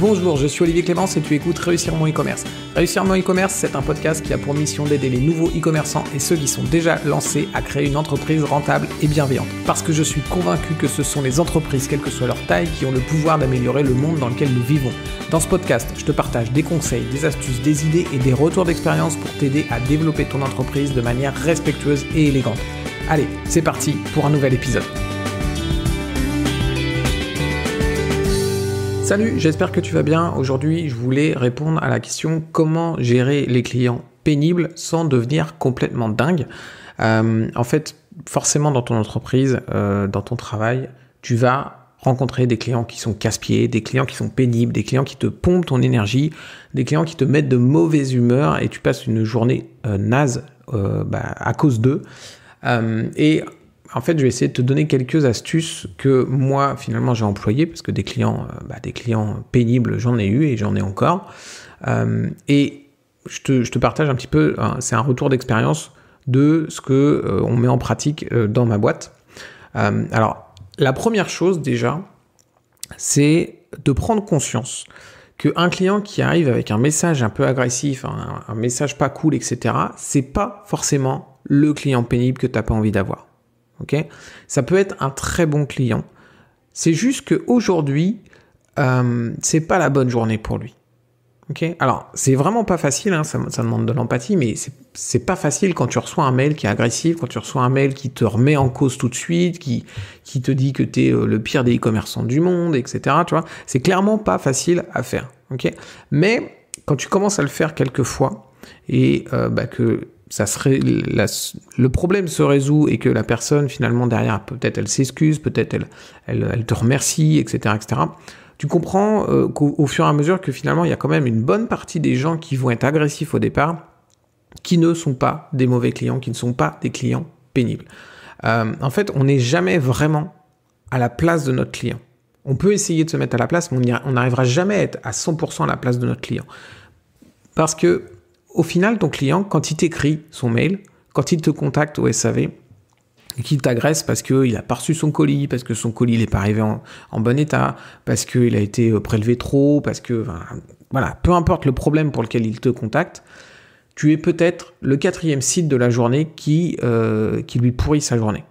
Bonjour, je suis Olivier Clémence et tu écoutes Réussir mon e-commerce. Réussir mon e-commerce, c'est un podcast qui a pour mission d'aider les nouveaux e-commerçants et ceux qui sont déjà lancés à créer une entreprise rentable et bienveillante. Parce que je suis convaincu que ce sont les entreprises, quelle que soit leur taille, qui ont le pouvoir d'améliorer le monde dans lequel nous vivons. Dans ce podcast, je te partage des conseils, des astuces, des idées et des retours d'expérience pour t'aider à développer ton entreprise de manière respectueuse et élégante. Allez, c'est parti pour un nouvel épisode. Salut, j'espère que tu vas bien. Aujourd'hui, je voulais répondre à la question comment gérer les clients pénibles sans devenir complètement dingue. En fait, forcément dans ton entreprise, dans ton travail, tu vas rencontrer des clients qui sont casse-pieds, des clients qui sont pénibles, des clients qui te pompent ton énergie, des clients qui te mettent de mauvaise humeur et tu passes une journée naze à cause d'eux. Et en fait, je vais essayer de te donner quelques astuces que moi, finalement, j'ai employées parce que des clients pénibles, j'en ai eu et j'en ai encore. Et je te partage un petit peu, c'est un retour d'expérience de ce que on met en pratique dans ma boîte. Alors, la première chose déjà, c'est de prendre conscience qu'un client qui arrive avec un message un peu agressif, un message pas cool, etc., c'est pas forcément le client pénible que tu n'as pas envie d'avoir. Okay, ça peut être un très bon client. C'est juste qu'aujourd'hui, c'est pas la bonne journée pour lui. Okay, alors, c'est vraiment pas facile, ça demande de l'empathie, mais c'est pas facile quand tu reçois un mail qui est agressif, quand tu reçois un mail qui te remet en cause tout de suite, qui te dit que t'es le pire des e-commerçants du monde, etc. Tu vois, c'est clairement pas facile à faire. Okay, mais quand tu commences à le faire quelques fois et que le problème se résout et que la personne finalement derrière peut-être elle s'excuse, peut-être elle te remercie, etc., etc. Tu comprends qu'au fur et à mesure que finalement il y a quand même une bonne partie des gens qui vont être agressifs au départ, qui ne sont pas des mauvais clients, qui ne sont pas des clients pénibles. En fait, on n'est jamais vraiment à la place de notre client. On peut essayer de se mettre à la place, mais on n'arrivera jamais à être à 100% à la place de notre client. Parce que au final, ton client, quand il t'écrit son mail, quand il te contacte au SAV, et qu'il t'agresse parce qu'il n'a pas reçu son colis, parce que son colis n'est pas arrivé en bon état, parce qu'il a été prélevé trop, parce que, peu importe le problème pour lequel il te contacte, tu es peut-être le 4e site de la journée qui lui pourrit sa journée.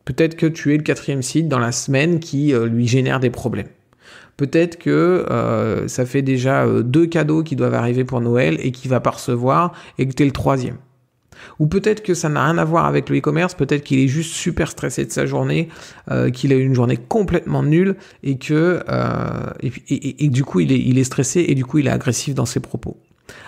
Peut-être que tu es le 4e site dans la semaine qui lui génère des problèmes. Peut-être que ça fait déjà 2 cadeaux qui doivent arriver pour Noël et qu'il va pas recevoir et que tu es le 3e. Ou peut-être que ça n'a rien à voir avec le e-commerce, peut-être qu'il est juste super stressé de sa journée, qu'il a eu une journée complètement nulle et que du coup il est stressé et du coup il est agressif dans ses propos.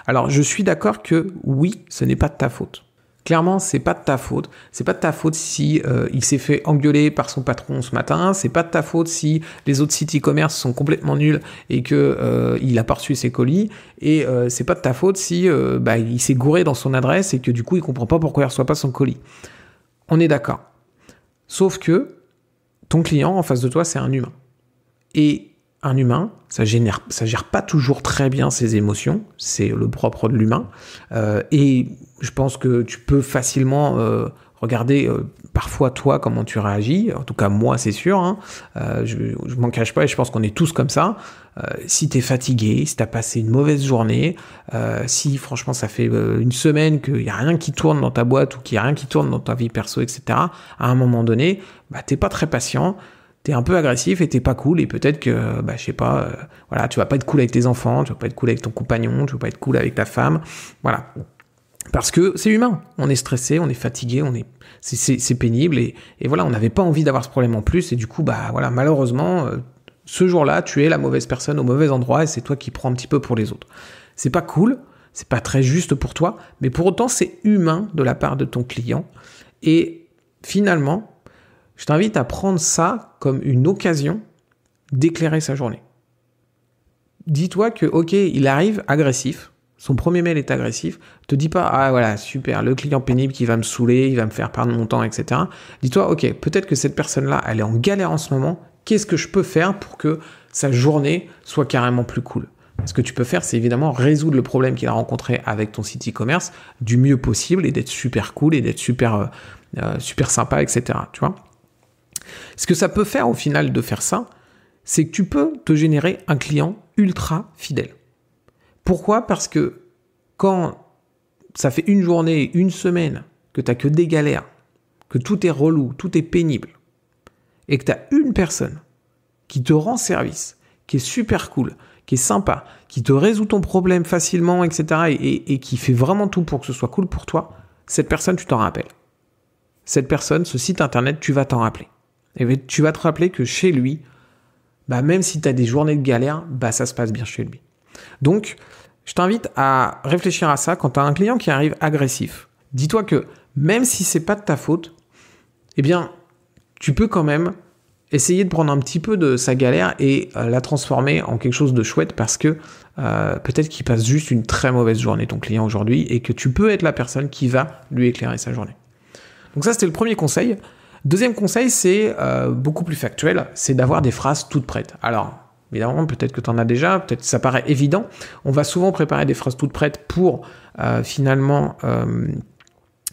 Alors je suis d'accord que oui, ce n'est pas de ta faute. Clairement, c'est pas de ta faute. C'est pas de ta faute si il s'est fait engueuler par son patron ce matin. C'est pas de ta faute si les autres sites e-commerce sont complètement nuls et que il a pas reçu ses colis. Et c'est pas de ta faute si il s'est gouré dans son adresse et que du coup il comprend pas pourquoi il reçoit pas son colis. On est d'accord. Sauf que ton client en face de toi, c'est un humain. Et un humain, ça gère pas toujours très bien ses émotions, c'est le propre de l'humain, et je pense que tu peux facilement regarder parfois toi comment tu réagis, en tout cas moi c'est sûr, je m'en cache pas et je pense qu'on est tous comme ça. Si t'es fatigué, si t'as passé une mauvaise journée, si franchement ça fait une semaine qu'il y a rien qui tourne dans ta boîte ou qu'il y a rien qui tourne dans ta vie perso, etc., à un moment donné, t'es pas très patient, t'es un peu agressif et t'es pas cool et peut-être que, tu vas pas être cool avec tes enfants, tu vas pas être cool avec ton compagnon, tu vas pas être cool avec ta femme, voilà. Parce que c'est humain, on est stressé, on est fatigué, c'est pénible et voilà, on n'avait pas envie d'avoir ce problème en plus et du coup, malheureusement, ce jour-là, tu es la mauvaise personne au mauvais endroit et c'est toi qui prends un petit peu pour les autres. C'est pas cool, c'est pas très juste pour toi, mais pour autant, c'est humain de la part de ton client et finalement, je t'invite à prendre ça comme une occasion d'éclairer sa journée. Dis-toi que, ok, il arrive agressif, son premier mail est agressif, te dis pas, ah voilà, super, le client pénible qui va me saouler, il va me faire perdre mon temps, etc. Dis-toi, ok, peut-être que cette personne-là, elle est en galère en ce moment, qu'est-ce que je peux faire pour que sa journée soit carrément plus cool ? Ce que tu peux faire, c'est évidemment résoudre le problème qu'il a rencontré avec ton site e-commerce du mieux possible et d'être super cool et d'être super sympa, etc. Tu vois ? Ce que ça peut faire au final de faire ça, c'est que tu peux te générer un client ultra fidèle. Pourquoi ? Parce que quand ça fait une journée, une semaine, que tu n'as que des galères, que tout est relou, tout est pénible, et que tu as une personne qui te rend service, qui est super cool, qui est sympa, qui te résout ton problème facilement, etc., et qui fait vraiment tout pour que ce soit cool pour toi, cette personne, tu t'en rappelles. Cette personne, ce site internet, tu vas t'en rappeler. Et tu vas te rappeler que chez lui, même si tu as des journées de galère, ça se passe bien chez lui. Donc, je t'invite à réfléchir à ça quand tu as un client qui arrive agressif. Dis-toi que même si c'est pas de ta faute, eh bien, tu peux quand même essayer de prendre un petit peu de sa galère et la transformer en quelque chose de chouette parce que peut-être qu'il passe juste une très mauvaise journée, ton client, aujourd'hui, et que tu peux être la personne qui va lui éclairer sa journée. Donc ça, c'était le premier conseil. Deuxième conseil, c'est beaucoup plus factuel, c'est d'avoir des phrases toutes prêtes. Alors, évidemment, peut-être que tu en as déjà, peut-être que ça paraît évident. On va souvent préparer des phrases toutes prêtes pour finalement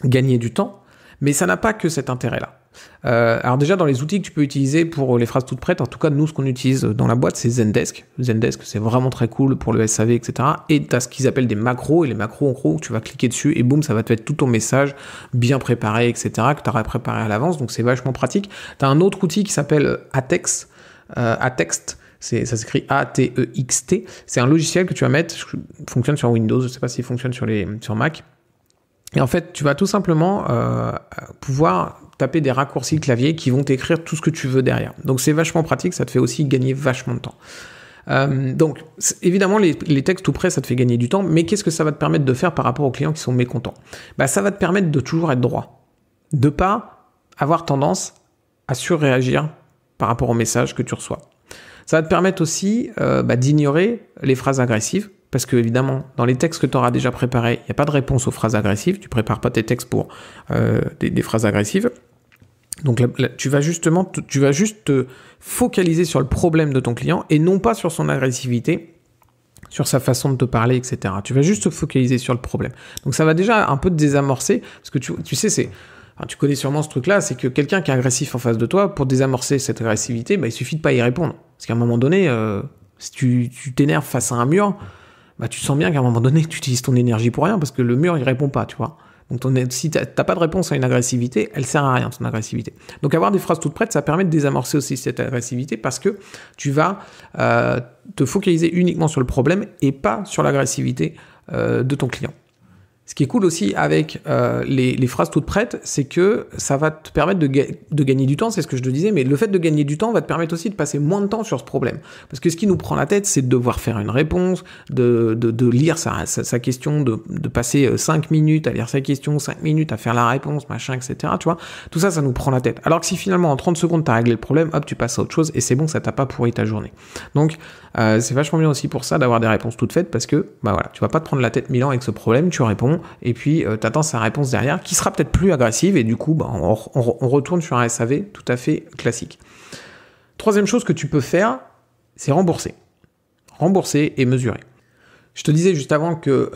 gagner du temps, mais ça n'a pas que cet intérêt-là. Alors déjà, dans les outils que tu peux utiliser pour les phrases toutes prêtes, en tout cas, nous, ce qu'on utilise dans la boîte, c'est Zendesk. Zendesk, c'est vraiment très cool pour le SAV, etc. Et tu as ce qu'ils appellent des macros, et les macros, en gros, tu vas cliquer dessus, et boum, ça va te mettre tout ton message bien préparé, etc., que tu aurais préparé à l'avance, donc c'est vachement pratique. Tu as un autre outil qui s'appelle Atext, ça s'écrit A-T-E-X-T. C'est un logiciel que tu vas mettre, fonctionne sur Windows, je ne sais pas s'il fonctionne sur Mac. Et en fait, tu vas tout simplement pouvoir taper des raccourcis clavier qui vont t'écrire tout ce que tu veux derrière. Donc c'est vachement pratique, ça te fait aussi gagner vachement de temps. Donc évidemment, les textes tout prêts, ça te fait gagner du temps, mais qu'est-ce que ça va te permettre de faire par rapport aux clients qui sont mécontents ? Ça va te permettre de toujours être droit, de pas avoir tendance à surréagir par rapport aux messages que tu reçois. Ça va te permettre aussi d'ignorer les phrases agressives, parce que évidemment, dans les textes que tu auras déjà préparés, il n'y a pas de réponse aux phrases agressives. Tu ne prépares pas tes textes pour des phrases agressives. Donc là, tu vas juste te focaliser sur le problème de ton client et non pas sur son agressivité, sur sa façon de te parler, etc. Tu vas juste te focaliser sur le problème. Donc ça va déjà un peu te désamorcer, parce que tu sais, tu connais sûrement ce truc-là, c'est que quelqu'un qui est agressif en face de toi, pour désamorcer cette agressivité, il suffit de pas y répondre. Parce qu'à un moment donné, si tu t'énerves face à un mur, tu sens bien qu'à un moment donné, tu utilises ton énergie pour rien, parce que le mur, il répond pas, tu vois. Donc si t'as pas de réponse à une agressivité, elle sert à rien, ton agressivité. Donc avoir des phrases toutes prêtes, ça permet de désamorcer aussi cette agressivité, parce que tu vas te focaliser uniquement sur le problème et pas sur l'agressivité de ton client. Ce qui est cool aussi avec les phrases toutes prêtes, c'est que ça va te permettre de gagner du temps, c'est ce que je te disais, mais le fait de gagner du temps va te permettre aussi de passer moins de temps sur ce problème. Parce que ce qui nous prend la tête, c'est de devoir faire une réponse, de lire sa question, de passer 5 minutes à lire sa question, 5 minutes à faire la réponse, machin, etc. Tu vois, tout ça, ça nous prend la tête. Alors que si finalement, en 30 secondes, tu as réglé le problème, hop, tu passes à autre chose et c'est bon, ça t'a pas pourri ta journée. Donc, c'est vachement bien aussi pour ça d'avoir des réponses toutes faites, parce que tu vas pas te prendre la tête 1000 ans avec ce problème, tu réponds et puis t'attends sa réponse derrière qui sera peut-être plus agressive et du coup on retourne sur un SAV tout à fait classique. Troisième chose que tu peux faire, c'est rembourser et mesurer. Je te disais juste avant que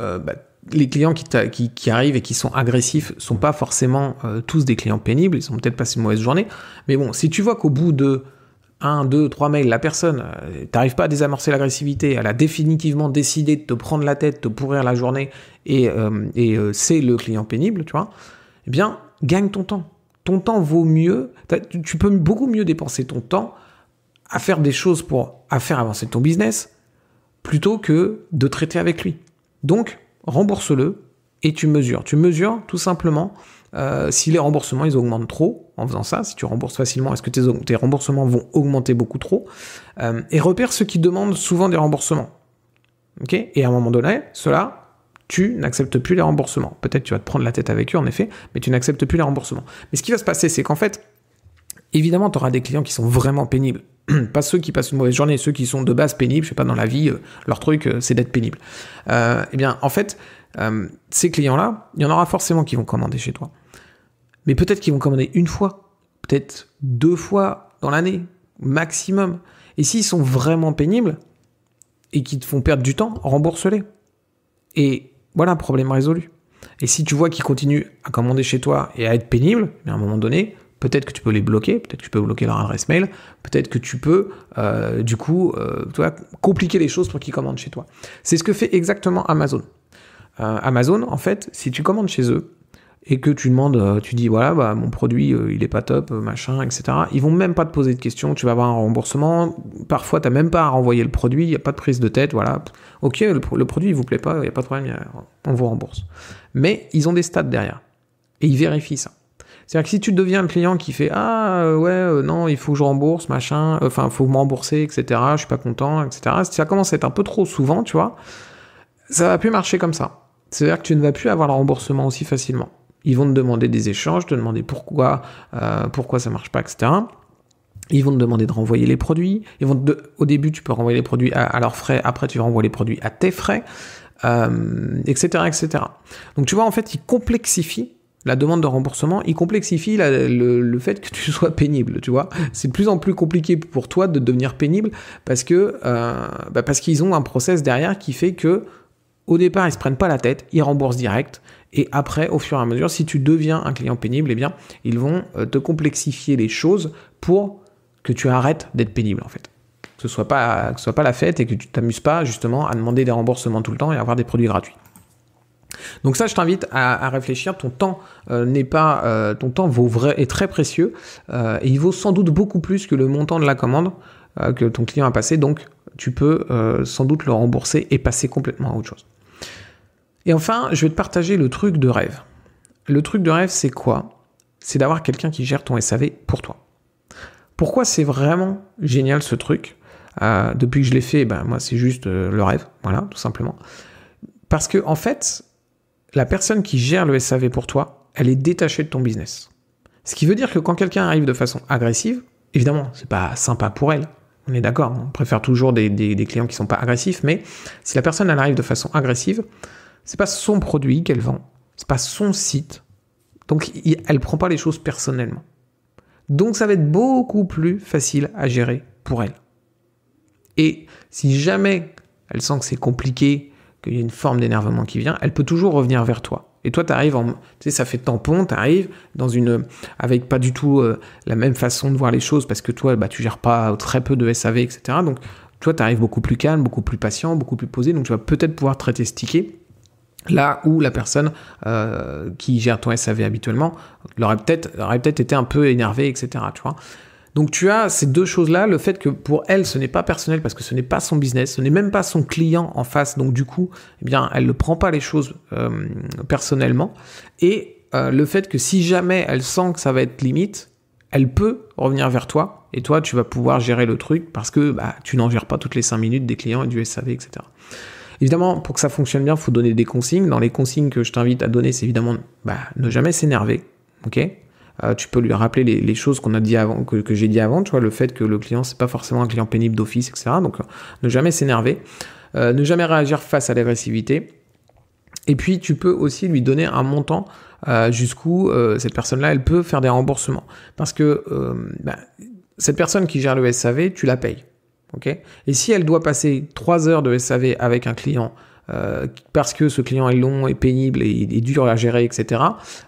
les clients qui arrivent et qui sont agressifs sont pas forcément tous des clients pénibles, ils ont peut-être passé une mauvaise journée, mais bon, si tu vois qu'au bout de 1, 2, 3 mails, la personne, t'arrives pas à désamorcer l'agressivité, elle a définitivement décidé de te prendre la tête, de te pourrir la journée, et c'est le client pénible, tu vois, eh bien, gagne ton temps. Ton temps vaut mieux, tu peux beaucoup mieux dépenser ton temps à faire des choses à faire avancer ton business, plutôt que de traiter avec lui. Donc, rembourse-le, et tu mesures. Tu mesures tout simplement si les remboursements ils augmentent trop en faisant ça. Si tu rembourses facilement, est-ce que tes remboursements vont augmenter beaucoup trop, et repère ceux qui demandent souvent des remboursements. Okay, et à un moment donné, ceux-là, tu n'acceptes plus les remboursements. Peut-être tu vas te prendre la tête avec eux, en effet, mais tu n'acceptes plus les remboursements. Mais ce qui va se passer, c'est qu'en fait, évidemment, tu auras des clients qui sont vraiment pénibles. Pas ceux qui passent une mauvaise journée, ceux qui sont de base pénibles, je sais pas, dans la vie, leur truc, c'est d'être pénible. Eh bien, en fait, ces clients-là, il y en aura forcément qui vont commander chez toi. Mais peut-être qu'ils vont commander une fois, peut-être 2 fois dans l'année, maximum. Et s'ils sont vraiment pénibles et qu'ils te font perdre du temps, rembourse-les. Et voilà, problème résolu. Et si tu vois qu'ils continuent à commander chez toi et à être pénibles, à un moment donné, Peut-être que tu peux les bloquer, peut-être que tu peux bloquer leur adresse mail, peut-être que tu peux, compliquer les choses pour qu'ils commandent chez toi. C'est ce que fait exactement Amazon. Amazon, en fait, si tu commandes chez eux, et que tu demandes, tu dis voilà, bah, mon produit, il est pas top, machin, etc. Ils vont même pas te poser de questions, tu vas avoir un remboursement. Parfois, t'as même pas à renvoyer le produit, il n'y a pas de prise de tête, voilà. Ok, le produit, il vous plaît pas, il n'y a pas de problème, on vous rembourse. Mais ils ont des stats derrière. Et ils vérifient ça. C'est-à-dire que si tu deviens un client qui fait non, il faut que je rembourse, machin, il faut me rembourser, etc. Je suis pas content, etc. Si ça commence à être un peu trop souvent, tu vois, ça va plus marcher comme ça. C'est-à-dire que tu ne vas plus avoir le remboursement aussi facilement. Ils vont te demander des échanges, te demander pourquoi ça marche pas, etc. Ils vont te demander de renvoyer les produits. Au début, tu peux renvoyer les produits à leurs frais. Après, tu renvoies les produits à tes frais, etc., etc. Donc, tu vois, en fait, ils complexifient la demande de remboursement. Ils complexifient le fait que tu sois pénible, tu vois. C'est de plus en plus compliqué pour toi de devenir pénible parce qu'ils ont un process derrière qui fait que au départ, ils se prennent pas la tête, ils remboursent direct. Et après, au fur et à mesure, si tu deviens un client pénible, eh bien, ils vont te complexifier les choses pour que tu arrêtes d'être pénible, en fait. Que ce soit pas la fête et que tu t'amuses pas, justement, à demander des remboursements tout le temps et à avoir des produits gratuits. Donc ça, je t'invite à réfléchir. Ton temps ton temps est très précieux et il vaut sans doute beaucoup plus que le montant de la commande que ton client a passé. Donc, tu peux sans doute le rembourser et passer complètement à autre chose. Et enfin, je vais te partager le truc de rêve. Le truc de rêve, c'est quoi ? C'est d'avoir quelqu'un qui gère ton SAV pour toi. Pourquoi c'est vraiment génial ce truc ? Depuis que je l'ai fait, moi, c'est juste le rêve, voilà, tout simplement. Parce que, en fait, la personne qui gère le SAV pour toi, elle est détachée de ton business. Ce qui veut dire que quand quelqu'un arrive de façon agressive, évidemment, c'est pas sympa pour elle. On est d'accord, on préfère toujours des clients qui sont pas agressifs, mais si la personne elle arrive de façon agressive, c'est pas son produit qu'elle vend, c'est pas son site, donc elle prend pas les choses personnellement. Donc ça va être beaucoup plus facile à gérer pour elle. Et si jamais elle sent que c'est compliqué, qu'il y a une forme d'énervement qui vient, elle peut toujours revenir vers toi. Et toi, ça fait tampon, t'arrives avec pas du tout la même façon de voir les choses parce que toi, tu gères pas très peu de SAV, etc. Donc, toi, t'arrives beaucoup plus calme, beaucoup plus patient, beaucoup plus posé. Donc, tu vas peut-être pouvoir traiter ce ticket là où la personne qui gère ton SAV habituellement aurait peut-être été un peu énervée, etc. Tu vois. Donc tu as ces deux choses-là, le fait que pour elle, ce n'est pas personnel parce que ce n'est pas son business, ce n'est même pas son client en face, donc du coup, elle ne prend pas les choses personnellement. Et le fait que si jamais elle sent que ça va être limite, elle peut revenir vers toi et toi, tu vas pouvoir gérer le truc parce que tu n'en gères pas toutes les 5 minutes des clients et du SAV, etc. Évidemment, pour que ça fonctionne bien, il faut donner des consignes. Dans les consignes que je t'invite à donner, c'est évidemment ne jamais s'énerver, ok ? Tu peux lui rappeler les choses qu'on a dit avant, que j'ai dit avant, tu vois, le fait que le client, c'est pas forcément un client pénible d'office, etc. Donc, ne jamais s'énerver, ne jamais réagir face à l'agressivité. Et puis, tu peux aussi lui donner un montant jusqu'où cette personne-là, elle peut faire des remboursements. Parce que cette personne qui gère le SAV, tu la payes. Okay ? Et si elle doit passer 3 heures de SAV avec un client, parce que ce client est long et pénible et dur à gérer, etc.,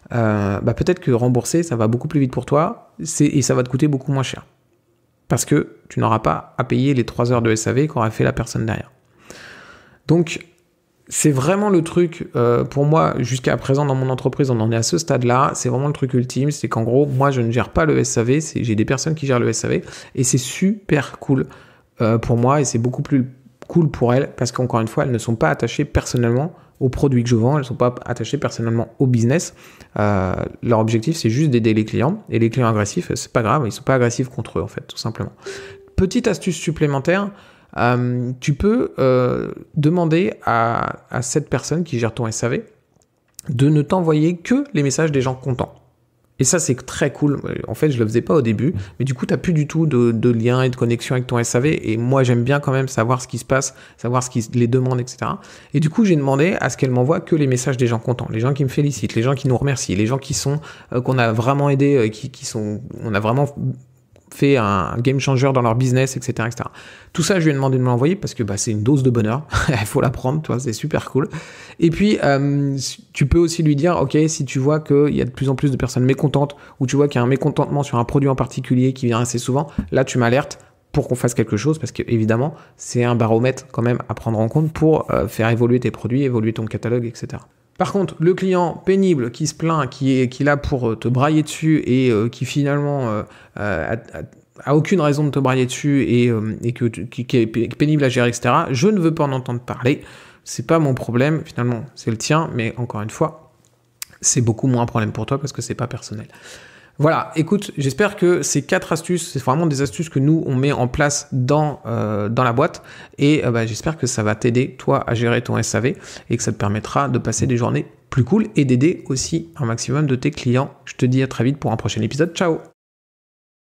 peut-être que rembourser, ça va beaucoup plus vite pour toi et ça va te coûter beaucoup moins cher. Parce que tu n'auras pas à payer les 3 heures de SAV qu'aura fait la personne derrière. Donc, c'est vraiment le truc, pour moi, jusqu'à présent dans mon entreprise, on en est à ce stade-là, c'est vraiment le truc ultime, c'est qu'en gros, moi, je ne gère pas le SAV, j'ai des personnes qui gèrent le SAV et c'est super cool pour moi et c'est beaucoup plus cool pour elles parce qu'encore une fois, elles ne sont pas attachées personnellement aux produits que je vends, elles ne sont pas attachées personnellement au business. Leur objectif, c'est juste d'aider les clients et les clients agressifs, c'est pas grave, ils ne sont pas agressifs contre eux en fait, tout simplement. Petite astuce supplémentaire, tu peux demander à cette personne qui gère ton SAV de ne t'envoyer que les messages des gens contents. Et ça, c'est très cool. En fait, je le faisais pas au début, mais du coup, tu n'as plus du tout de lien et de connexion avec ton SAV. Et moi, j'aime bien quand même savoir ce qui se passe, savoir les demandes, etc. Et du coup, j'ai demandé à ce qu'elle m'envoie que les messages des gens contents, les gens qui me félicitent, les gens qui nous remercient, les gens qui sont qu'on a vraiment aidé, on a vraiment fait un game changer dans leur business, etc., etc. Tout ça, je lui ai demandé de me l'envoyer parce que c'est une dose de bonheur. Il faut la prendre, toi, c'est super cool. Et puis, tu peux aussi lui dire, ok, si tu vois qu'il y a de plus en plus de personnes mécontentes ou tu vois qu'il y a un mécontentement sur un produit en particulier qui vient assez souvent, là, tu m'alertes pour qu'on fasse quelque chose parce que évidemment, c'est un baromètre quand même à prendre en compte pour faire évoluer tes produits, évoluer ton catalogue, etc. Par contre, le client pénible qui se plaint, qui est là pour te brailler dessus et qui finalement a aucune raison de te brailler dessus et qui est pénible à gérer, etc., je ne veux pas en entendre parler. C'est pas mon problème, finalement, c'est le tien, mais encore une fois, c'est beaucoup moins un problème pour toi parce que c'est pas personnel. Voilà, écoute, j'espère que ces 4 astuces, c'est vraiment des astuces que nous, on met en place dans la boîte et j'espère que ça va t'aider, toi, à gérer ton SAV et que ça te permettra de passer des journées plus cool et d'aider aussi un maximum de tes clients. Je te dis à très vite pour un prochain épisode. Ciao!